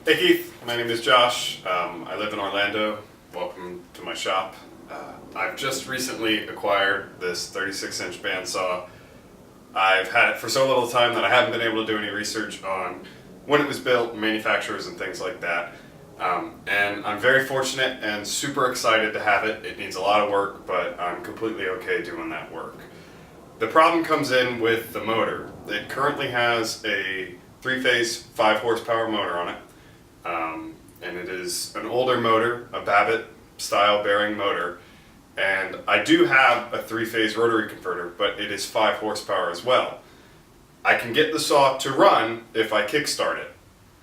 Hey Keith, my name is Josh. I live in Orlando. Welcome to my shop. I've just recently acquired this 36-inch bandsaw. I've had it for so little time that I haven't been able to do any research on when it was built, manufacturers and things like that. And I'm very fortunate and super excited to have it. It needs a lot of work, but I'm completely okay doing that work. The problem comes in with the motor. It currently has a 3-phase 5-horsepower motor on it. And it is an older motor, a Babbitt style bearing motor. And I do have a 3-phase rotary converter, but it is 5 horsepower as well. I can get the saw to run if I kickstart it.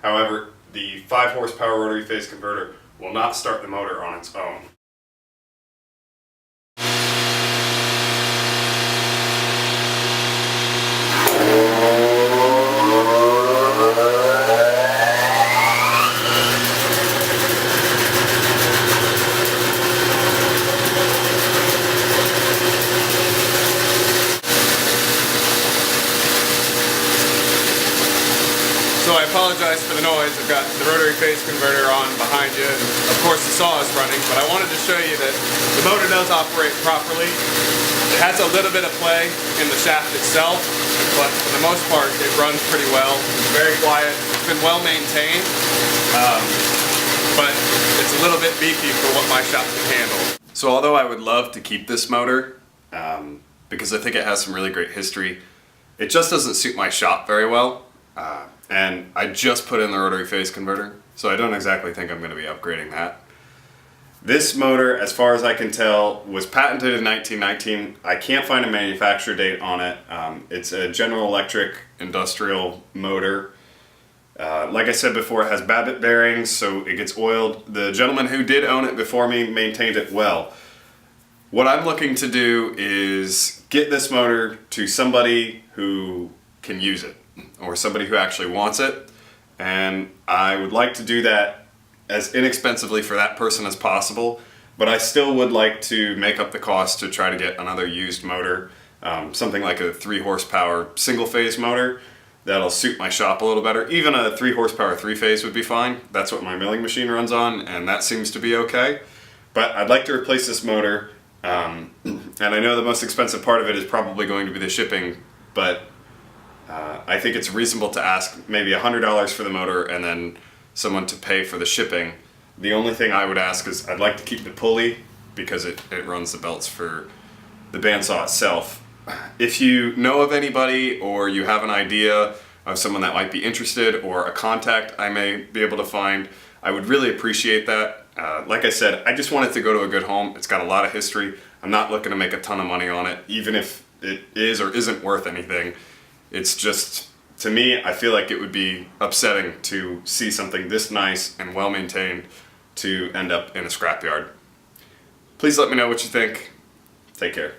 However, the 5 horsepower rotary phase converter will not start the motor on its own. So I apologize for the noise. I've got the rotary phase converter on behind you, and of course the saw is running, but I wanted to show you that the motor does operate properly. It has a little bit of play in the shaft itself, but for the most part it runs pretty well. It's very quiet. It's been well maintained, but it's a little bit beefy for what my shop can handle. So although I would love to keep this motor, because I think it has some really great history, it just doesn't suit my shop very well. And I just put in the rotary phase converter, so I don't exactly think I'm going to be upgrading that. This motor, as far as I can tell, was patented in 1919. I can't find a manufacture date on it. It's a General Electric industrial motor. Like I said before, it has Babbitt bearings, so it gets oiled. The gentleman who did own it before me maintained it well. What I'm looking to do is get this motor to somebody who can use it, or somebody who actually wants it, and I would like to do that as inexpensively for that person as possible, but I still would like to make up the cost to try to get another used motor, something like a 3 horsepower single phase motor that'll suit my shop a little better. Even a 3 horsepower 3-phase would be fine. That's what my milling machine runs on, and that seems to be okay. But I'd like to replace this motor, and I know the most expensive part of it is probably going to be the shipping, but I think it's reasonable to ask maybe $100 for the motor and then someone to pay for the shipping. The only thing I would ask is I'd like to keep the pulley because it runs the belts for the bandsaw itself. If you know of anybody or you have an idea of someone that might be interested or a contact I may be able to find, I would really appreciate that. Like I said, I just want it to go to a good home. It's got a lot of history. I'm not looking to make a ton of money on it, even if it is or isn't worth anything. It's just, to me, I feel like it would be upsetting to see something this nice and well maintained to end up in a scrapyard. Please let me know what you think. Take care.